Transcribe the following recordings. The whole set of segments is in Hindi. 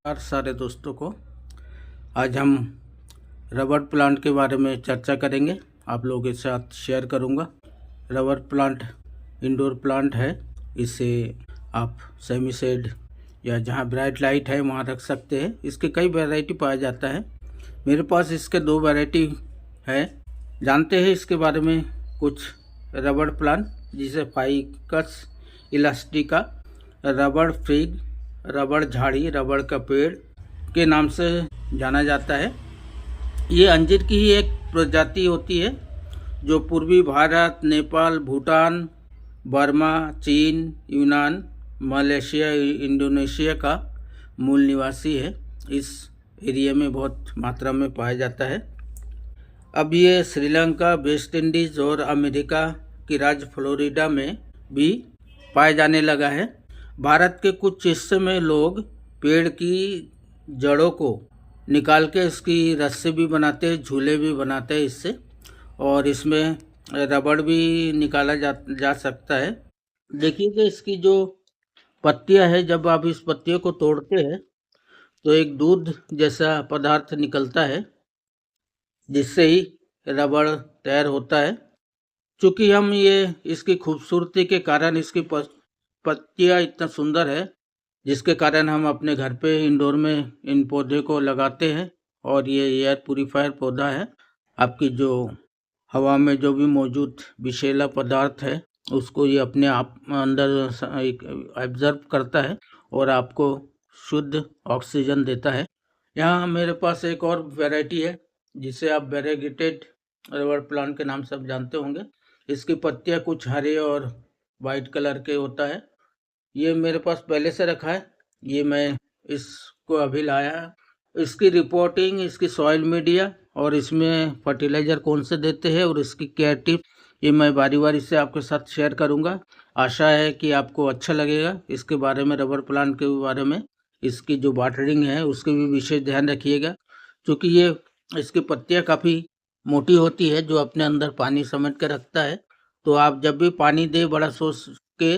सारे दोस्तों को आज हम रबर प्लांट के बारे में चर्चा करेंगे। आप लोगों के साथ शेयर करूंगा। रबर प्लांट इंडोर प्लांट है। इसे आप सेमी शेड या जहां ब्राइट लाइट है वहां रख सकते हैं। इसके कई वैरायटी पाया जाता है। मेरे पास इसके 2 वैरायटी है। जानते हैं इसके बारे में कुछ। रबर प्लांट जिसे ficus elastica, rubber fig, rubber झाड़ी, रबर का पेड़ के नाम से जाना जाता है। ये अंजीर की ही एक प्रजाति होती है जो पूर्वी भारत, नेपाल, भूटान, बर्मा, चीन, यूनान, मलेशिया, इंडोनेशिया का मूल निवासी है। इस एरिया में बहुत मात्रा में पाया जाता है। अब ये श्रीलंका, वेस्ट इंडीज और अमेरिका की राज्य फ्लोरिडा में भी पाया जाने लगा है। भारत के कुछ हिस्से में लोग पेड़ की जड़ों को निकाल के इसकी रस्सी भी बनाते हैं, झूले भी बनाते हैं इससे, और इसमें रबड़ भी निकाला जा सकता है। देखिए कि इसकी जो पत्तियां है, जब आप इस पत्तियों को तोड़ते हैं तो एक दूध जैसा पदार्थ निकलता है जिससे ही रबड़ तैयार होता है। चूँकि हम ये इसकी खूबसूरती के कारण, इसकी पत्तियाँ इतना सुंदर है जिसके कारण हम अपने घर पे इंडोर में इन पौधे को लगाते हैं। और ये एयर प्यूरीफायर पौधा है। आपकी जो हवा में जो भी मौजूद विषैला पदार्थ है उसको ये अपने आप अंदर एब्जर्व करता है और आपको शुद्ध ऑक्सीजन देता है। यहाँ मेरे पास एक और वैरायटी है जिसे आप वेरीगेटेड रबर प्लांट के नाम से आप जानते होंगे। इसकी पत्तियाँ कुछ हरे और वाइट कलर के होता है। ये मेरे पास पहले से रखा है। ये मैं इसको अभी लाया। इसकी रिपोर्टिंग, इसकी सॉइल मीडिया और इसमें फर्टिलाइज़र कौन से देते हैं और इसकी केयर टिप, ये मैं बारी बारी से आपके साथ शेयर करूंगा। आशा है कि आपको अच्छा लगेगा। इसके बारे में, रबर प्लांट के बारे में, इसकी जो वाटरिंग है उसके भी विशेष ध्यान रखिएगा, क्योंकि ये इसकी पत्तियाँ काफ़ी मोटी होती है जो अपने अंदर पानी समेट कर रखता है। तो आप जब भी पानी दे बड़ा सोच के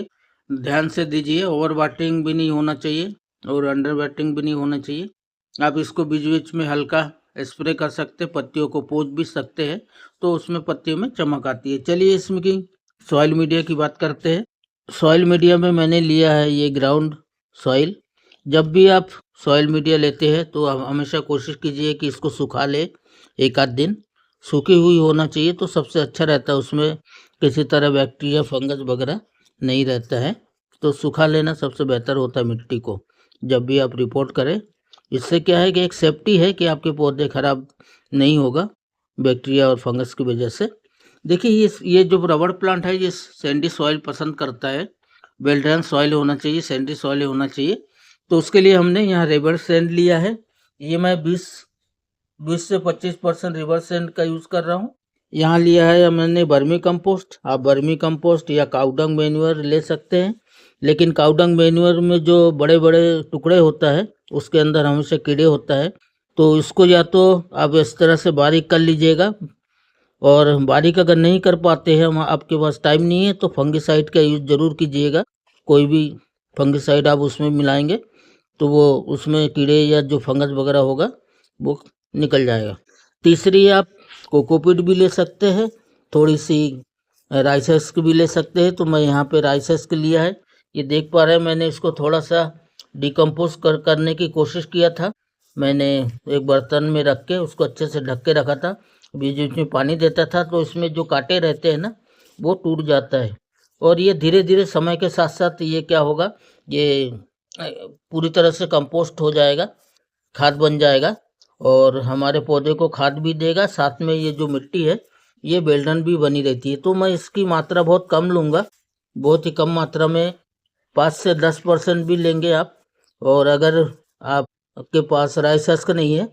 ध्यान से दीजिए। ओवर वाटरिंग भी नहीं होना चाहिए और अंडर वाटरिंग भी नहीं होना चाहिए। आप इसको बीच बीच में हल्का स्प्रे कर सकते, पत्तियों को पोंछ भी सकते हैं तो उसमें पत्तियों में चमक आती है। चलिए इसमें की सॉइल मीडिया की बात करते हैं। सॉइल मीडिया में मैंने लिया है ये ग्राउंड सॉइल। जब भी आप सॉइल मीडिया लेते हैं तो हमेशा कोशिश कीजिए कि इसको सुखा ले। एक आध दिन सूखी हुई होना चाहिए तो सबसे अच्छा रहता है। उसमें किसी तरह बैक्टीरिया, फंगस वगैरह नहीं रहता है। तो सुखा लेना सबसे बेहतर होता है मिट्टी को जब भी आप रिपोर्ट करें। इससे क्या है कि एक सेफ्टी है कि आपके पौधे खराब नहीं होगा बैक्टीरिया और फंगस की वजह से। देखिए ये जो रबर प्लांट है ये सैंडी सॉइल पसंद करता है। वेल ड्रेन सॉइल होना चाहिए, सैंडी सॉइल होना चाहिए। तो उसके लिए हमने यहाँ रिवर सैंड लिया है। ये मैं 20 से 25% रिवर सैंड का यूज़ कर रहा हूँ। यहाँ लिया है मैंने वर्मी कंपोस्ट। आप वर्मी कंपोस्ट या काउडंग मैन्योर ले सकते हैं, लेकिन काउडंग मैन्योर में जो बड़े बड़े टुकड़े होता है उसके अंदर हमेशा कीड़े होता है। तो इसको या तो आप इस तरह से बारीक कर लीजिएगा, और बारीक अगर नहीं कर पाते हैं, आपके पास टाइम नहीं है, तो फंगिसाइड का यूज ज़रूर कीजिएगा। कोई भी फंगिसाइड आप उसमें मिलाएंगे तो वो उसमें कीड़े या जो फंगस वगैरह होगा वो निकल जाएगा। तीसरी, आप कोकोपीट भी ले सकते हैं, थोड़ी सी राइस हस्क भी ले सकते हैं। तो मैं यहाँ पे राइस हस्क लिया है। ये देख पा रहे हैं, मैंने इसको थोड़ा सा डिकम्पोज करने की कोशिश किया था। मैंने एक बर्तन में रख के उसको अच्छे से ढक के रखा था। बीच बीच में पानी देता था तो इसमें जो कांटे रहते हैं ना वो टूट जाता है। और ये धीरे धीरे समय के साथ साथ ये क्या होगा, ये पूरी तरह से कंपोस्ट हो जाएगा, खाद बन जाएगा और हमारे पौधे को खाद भी देगा। साथ में ये जो मिट्टी है ये बेल्डन भी बनी रहती है। तो मैं इसकी मात्रा बहुत कम लूँगा, बहुत ही कम मात्रा में, 5 से 10% भी लेंगे आप। और अगर आपके पास राइस हस्क नहीं है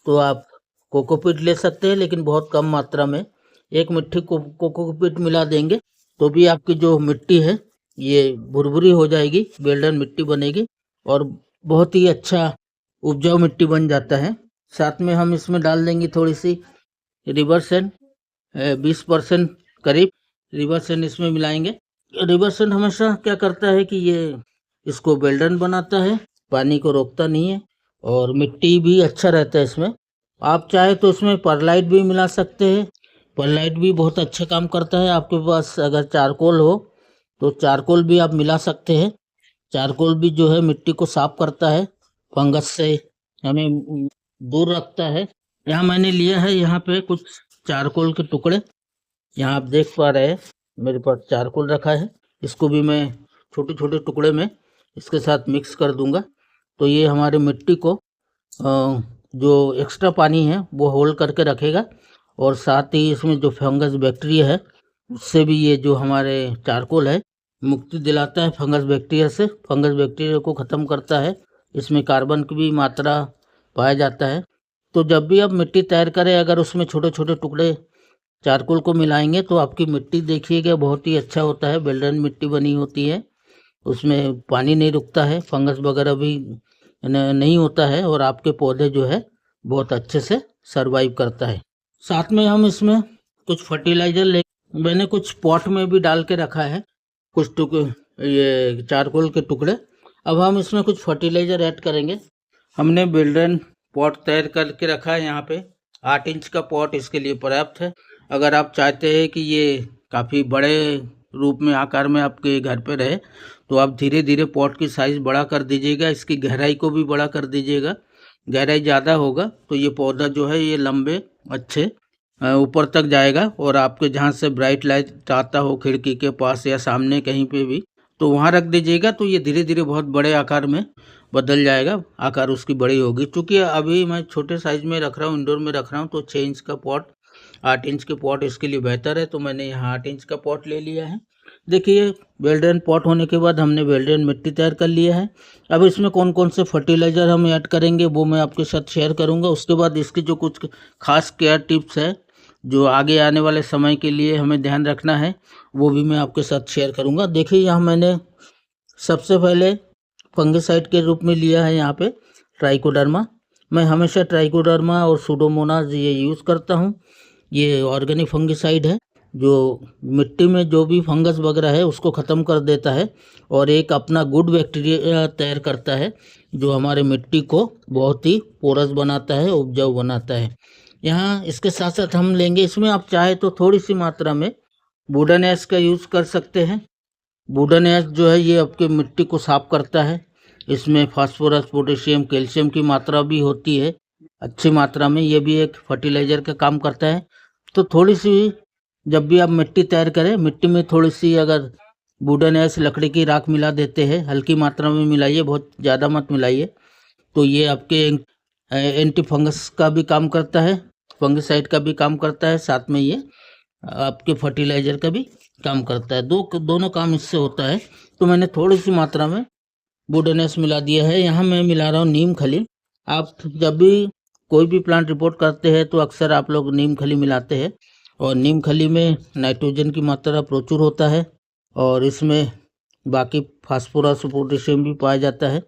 तो आप कोकोपीट ले सकते हैं, लेकिन बहुत कम मात्रा में। एक मुट्ठी कोकोपीट मिला देंगे तो भी आपकी जो मिट्टी है ये भुरभुरी हो जाएगी, बेल्डन मिट्टी बनेगी और बहुत ही अच्छा उपजाऊ मिट्टी बन जाता है। साथ में हम इसमें डाल देंगे थोड़ी सी रिवर सैंड, 20% करीब रिवर सैंड इसमें मिलाएंगे। रिवर सैंड हमेशा क्या करता है कि ये इसको बेल्डन बनाता है, पानी को रोकता नहीं है और मिट्टी भी अच्छा रहता है इसमें। आप चाहे तो इसमें परलाइट भी मिला सकते हैं, परलाइट भी बहुत अच्छा काम करता है। आपके पास अगर चारकोल हो तो चारकोल भी आप मिला सकते हैं। चारकोल भी जो है मिट्टी को साफ करता है, फंगस से हमें दूर रखता है। यहाँ मैंने लिया है यहाँ पे कुछ चारकोल के टुकड़े, यहाँ आप देख पा रहे हैं मेरे पास चारकोल रखा है। इसको भी मैं छोटे छोटे टुकड़े में इसके साथ मिक्स कर दूंगा, तो ये हमारे मिट्टी को जो एक्स्ट्रा पानी है वो होल्ड करके रखेगा, और साथ ही इसमें जो फंगस बैक्टीरिया है उससे भी ये जो हमारे चारकोल है मुक्ति दिलाता है फंगस बैक्टीरिया से, फंगस बैक्टीरिया को ख़त्म करता है। इसमें कार्बन की भी मात्रा पाया जाता है। तो जब भी आप मिट्टी तैयार करें, अगर उसमें छोटे छोटे टुकड़े चारकोल को मिलाएंगे तो आपकी मिट्टी देखिएगा बहुत ही अच्छा होता है। बेलडन मिट्टी बनी होती है, उसमें पानी नहीं रुकता है, फंगस वगैरह भी नहीं होता है, और आपके पौधे जो है बहुत अच्छे से सरवाइव करता है। साथ में हम इसमें कुछ फर्टिलाइज़र मैंने कुछ पॉट में भी डाल के रखा है कुछ ये चारकोल के टुकड़े। अब हम इसमें कुछ फर्टिलाइज़र ऐड करेंगे। हमने बेलडन पॉट तैयार करके रखा है, यहाँ पे 8 इंच का पॉट इसके लिए पर्याप्त है। अगर आप चाहते हैं कि ये काफ़ी बड़े रूप में आकार में आपके घर पे रहे तो आप धीरे धीरे पॉट की साइज़ बड़ा कर दीजिएगा, इसकी गहराई को भी बड़ा कर दीजिएगा। गहराई ज़्यादा होगा तो ये पौधा जो है ये लंबे अच्छे ऊपर तक जाएगा, और आपके जहाँ से ब्राइट लाइट आता हो खिड़की के पास या सामने कहीं पे भी, तो वहाँ रख दीजिएगा, तो ये धीरे धीरे बहुत बड़े आकार में बदल जाएगा, आकार उसकी बड़ी होगी। क्योंकि अभी मैं छोटे साइज़ में रख रहा हूँ, इंडोर में रख रहा हूँ, तो 6 इंच का पॉट 8 इंच के पॉट इसके लिए बेहतर है, तो मैंने यहाँ 8 इंच का पॉट ले लिया है। देखिए वेल्डेन पॉट होने के बाद हमने वेल्डेन मिट्टी तैयार कर लिया है। अब इसमें कौन कौन से फर्टिलाइज़र हम ऐड करेंगे वो मैं आपके साथ शेयर करूंगा। उसके बाद इसकी जो कुछ खास केयर टिप्स है जो आगे आने वाले समय के लिए हमें ध्यान रखना है वो भी मैं आपके साथ शेयर करूंगा। देखिए यहाँ मैंने सबसे पहले फंगिसाइड के रूप में लिया है यहाँ पे ट्राइकोडर्मा। मैं हमेशा ट्राइकोडर्मा और सूडोमोनास ये यूज़ करता हूँ। ये ऑर्गेनिक फंगिसाइड है जो मिट्टी में जो भी फंगस वगैरह है उसको ख़त्म कर देता है, और एक अपना गुड बैक्टीरिया तैयार करता है जो हमारे मिट्टी को बहुत ही पोरस बनाता है, उपजाऊ बनाता है। यहाँ इसके साथ साथ हम लेंगे, इसमें आप चाहे तो थोड़ी सी मात्रा में वुडन ऐश का यूज़ कर सकते हैं। वुडन ऐश जो है ये आपके मिट्टी को साफ करता है, इसमें फास्फोरस पोटेशियम कैल्शियम की मात्रा भी होती है अच्छी मात्रा में, ये भी एक फर्टिलाइज़र का काम करता है। तो थोड़ी सी जब भी आप मिट्टी तैयार करें, मिट्टी में थोड़ी सी अगर वुडन ऐश लकड़ी की राख मिला देते हैं, हल्की मात्रा में मिलाइए, बहुत ज़्यादा मत मिलाइए, तो ये आपके एंटी फंगस का भी काम करता है, फंगिसाइड का भी काम करता है, साथ में ये आपके फर्टिलाइज़र का भी काम करता है। दोनों काम इससे होता है। तो मैंने थोड़ी सी मात्रा में वुडन ऐश मिला दिया है। यहाँ मैं मिला रहा हूँ नीम खली। आप जब भी कोई भी प्लांट रिपोर्ट करते हैं तो अक्सर आप लोग नीम खली मिलाते हैं, और नीम खली में नाइट्रोजन की मात्रा प्रचुर होता है, और इसमें बाकी फास्फोरस पोटेशियम भी पाया जाता है।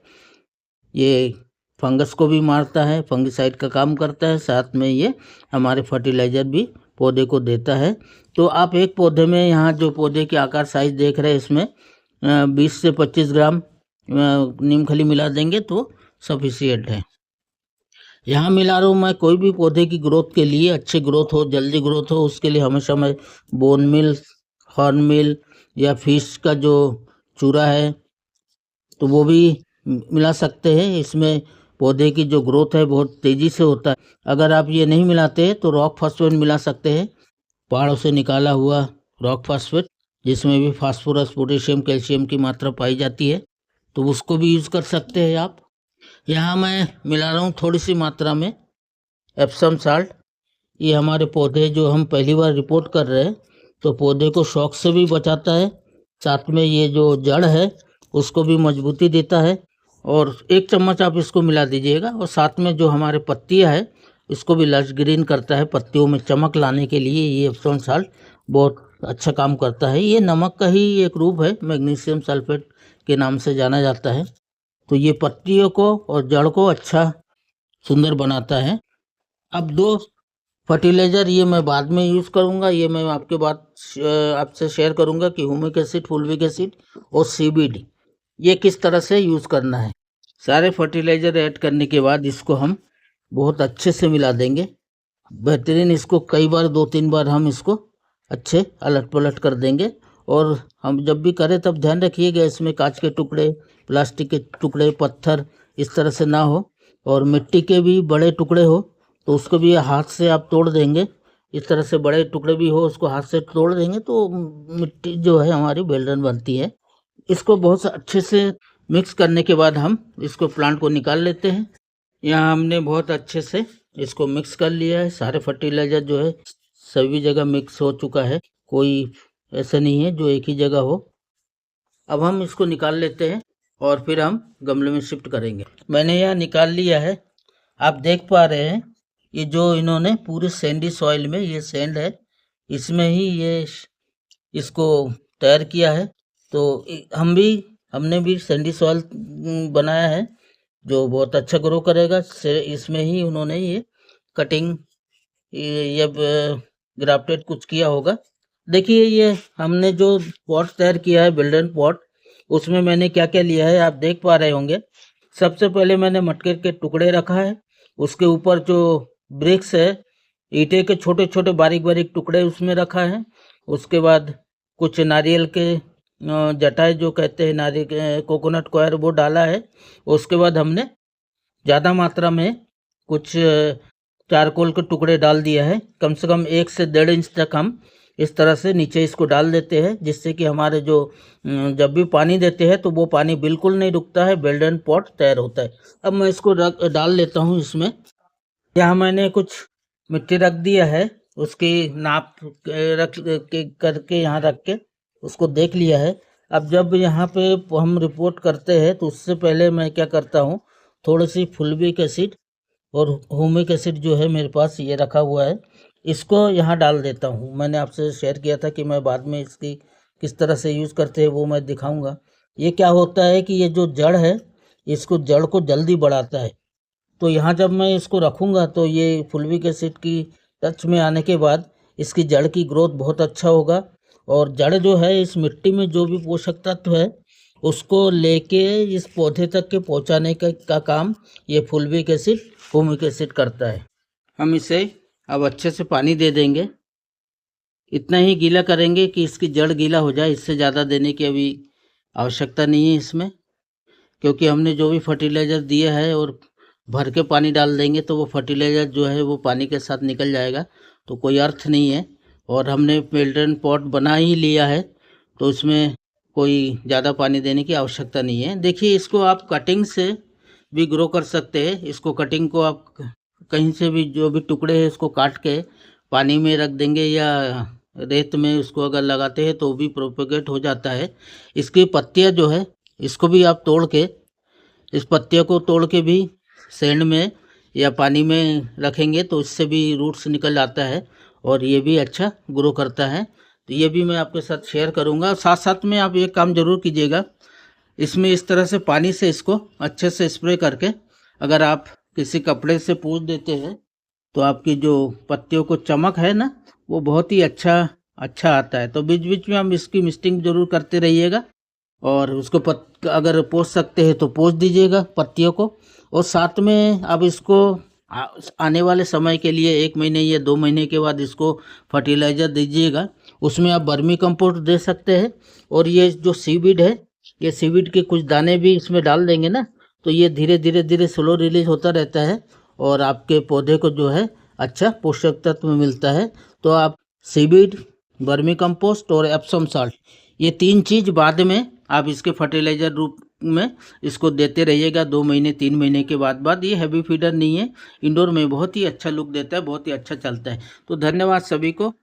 ये फंगस को भी मारता है, फंगिसाइड का काम करता है, साथ में ये हमारे फर्टिलाइज़र भी पौधे को देता है। तो आप एक पौधे में यहाँ जो पौधे के आकार साइज देख रहे हैं इसमें 20 से 25 ग्राम नीम खली मिला देंगे तो सफिशिएंट है। यहाँ मिला रहा हूँ मैं कोई भी पौधे की ग्रोथ के लिए, अच्छी ग्रोथ हो, जल्दी ग्रोथ हो, उसके लिए हमेशा मैं बोन मिल, हॉर्न मिल या फिश का जो चूरा है तो वो भी मिला सकते हैं। इसमें पौधे की जो ग्रोथ है बहुत तेज़ी से होता है। अगर आप ये नहीं मिलाते तो रॉक फॉस्फेट मिला सकते हैं, पहाड़ों से निकाला हुआ रॉक फॉस्फेट जिसमें भी फास्फोरस पोटेशियम कैल्शियम की मात्रा पाई जाती है, तो उसको भी यूज़ कर सकते हैं आप। यहाँ मैं मिला रहा हूँ थोड़ी सी मात्रा में एप्सम साल्ट। ये हमारे पौधे जो हम पहली बार रिपोर्ट कर रहे हैं तो पौधे को शॉक से भी बचाता है, साथ में ये जो जड़ है उसको भी मजबूती देता है। और 1 चम्मच आप इसको मिला दीजिएगा, और साथ में जो हमारे पत्तियाँ है इसको भी लश ग्रीन करता है, पत्तियों में चमक लाने के लिए ये एप्सम साल्ट बहुत अच्छा काम करता है। ये नमक का ही एक रूप है, मैग्नीशियम सल्फेट के नाम से जाना जाता है। तो ये पत्तियों को और जड़ को अच्छा सुंदर बनाता है। अब 2 फर्टिलाइज़र ये मैं बाद में यूज़ करूँगा, ये मैं आपके बाद आपसे शेयर करूँगा कि ह्यूमिक एसिड, फुलविक एसिड और CBD ये किस तरह से यूज़ करना है। सारे फर्टिलाइज़र ऐड करने के बाद इसको हम बहुत अच्छे से मिला देंगे। बेहतरीन, इसको कई बार 2-3 बार हम इसको अच्छे अलट पलट कर देंगे। और हम जब भी करें तब ध्यान रखिएगा इसमें कांच के टुकड़े, प्लास्टिक के टुकड़े, पत्थर इस तरह से ना हो, और मिट्टी के भी बड़े टुकड़े हो तो उसको भी हाथ से आप तोड़ देंगे। इस तरह से बड़े टुकड़े भी हो उसको हाथ से तोड़ देंगे तो मिट्टी जो है हमारी वेल्डन बनती है। इसको बहुत अच्छे से मिक्स करने के बाद हम इसको प्लांट को निकाल लेते हैं। यहाँ हमने बहुत अच्छे से इसको मिक्स कर लिया है। सारे फर्टिलाइज़र जो है सभी जगह मिक्स हो चुका है, कोई ऐसा नहीं है जो एक ही जगह हो। अब हम इसको निकाल लेते हैं और फिर हम गमले में शिफ्ट करेंगे। मैंने यहाँ निकाल लिया है। आप देख पा रहे हैं ये जो इन्होंने पूरे सैंडी सॉइल में, ये सैंड है, इसमें ही ये इसको तैयार किया है। तो हमने भी सैंडी सॉइल बनाया है जो बहुत अच्छा ग्रो करेगा। इसमें ही उन्होंने ये कटिंग ये ग्राफ्टेड कुछ किया होगा। देखिए ये हमने जो पॉट तैयार किया है बिल्डन पॉट, उसमें मैंने क्या क्या लिया है आप देख पा रहे होंगे। सबसे पहले मैंने मटके के टुकड़े रखा है, उसके ऊपर जो ब्रिक्स है, ईंटे के छोटे छोटे बारीक बारीक टुकड़े उसमें रखा है। उसके बाद कुछ नारियल के जटाई जो कहते हैं, नारियल कोकोनट कॉयर, वो डाला है। उसके बाद हमने ज़्यादा मात्रा में कुछ चारकोल के टुकड़े डाल दिया है। कम से कम 1 से 1.5 इंच तक हम इस तरह से नीचे इसको डाल देते हैं, जिससे कि हमारे जो जब भी पानी देते हैं तो वो पानी बिल्कुल नहीं रुकता है, बेल्डन पॉट तैयार होता है। अब मैं इसको डाल लेता हूँ इसमें। यहाँ मैंने कुछ मिट्टी रख दिया है, उसकी नाप रख के करके यहाँ रख के उसको देख लिया है। अब जब यहाँ पे हम रिपोर्ट करते हैं तो उससे पहले मैं क्या करता हूँ, थोड़ी सी फुल्विक एसिड और ह्यूमिक एसिड जो है मेरे पास ये रखा हुआ है, इसको यहाँ डाल देता हूँ। मैंने आपसे शेयर किया था कि मैं बाद में इसकी किस तरह से यूज़ करते हैं वो मैं दिखाऊंगा। ये क्या होता है कि ये जो जड़ है, इसको जड़ को जल्दी बढ़ाता है। तो यहाँ जब मैं इसको रखूँगा तो ये फुल्विक एसिड की टच में आने के बाद इसकी जड़ की ग्रोथ बहुत अच्छा होगा। और जड़ जो है इस मिट्टी में जो भी पोषक तत्व है उसको लेके इस पौधे तक के पहुँचाने का काम ये फुल्विक एसिड, ह्यूमिक एसिड करता है। हम इसे अब अच्छे से पानी दे देंगे। इतना ही गीला करेंगे कि इसकी जड़ गीला हो जाए, इससे ज़्यादा देने की अभी आवश्यकता नहीं है इसमें, क्योंकि हमने जो भी फर्टिलाइज़र दिया है और भर के पानी डाल देंगे तो वो फर्टिलाइज़र जो है वो पानी के साथ निकल जाएगा, तो कोई अर्थ नहीं है। और हमने बेल्डन पॉट बना ही लिया है तो उसमें कोई ज़्यादा पानी देने की आवश्यकता नहीं है। देखिए इसको आप कटिंग से भी ग्रो कर सकते हैं। इसको कटिंग को आप कहीं से भी जो भी टुकड़े हैं उसको काट के पानी में रख देंगे या रेत में उसको अगर लगाते हैं तो भी प्रोपेगेट हो जाता है। इसकी पत्तियां जो है इसको भी आप तोड़ के, इस पत्तियों को तोड़ के भी सैंड में या पानी में रखेंगे तो इससे भी रूट्स निकल आता है और ये भी अच्छा ग्रो करता है। तो ये भी मैं आपके साथ शेयर करूँगा। साथ साथ में आप ये काम ज़रूर कीजिएगा, इसमें इस तरह से पानी से इसको अच्छे से स्प्रे करके अगर आप किसी कपड़े से पोंछ देते हैं तो आपकी जो पत्तियों को चमक है ना, वो बहुत ही अच्छा आता है। तो बीच बीच में हम इसकी मिस्टिंग जरूर करते रहिएगा और उसको अगर पोंछ सकते हैं तो पोंछ दीजिएगा पत्तियों को। और साथ में अब इसको आने वाले समय के लिए 1 महीने या 2 महीने के बाद इसको फर्टिलाइज़र दीजिएगा। उसमें आप वर्मी कंपोस्ट दे सकते हैं और ये जो सीवीड है, ये सीवीड के कुछ दाने भी इसमें डाल देंगे ना, तो ये धीरे धीरे स्लो रिलीज होता रहता है और आपके पौधे को जो है अच्छा पोषक तत्व मिलता है। तो आप सीवीड, वर्मी कंपोस्ट और एप्सम साल्ट, ये 3 चीज़ बाद में आप इसके फर्टिलाइज़र रूप में इसको देते रहिएगा 2 महीने 3 महीने के बाद। ये हैवी फीडर नहीं है, इंडोर में बहुत ही अच्छा लुक देता है, बहुत ही अच्छा चलता है। तो धन्यवाद सभी को।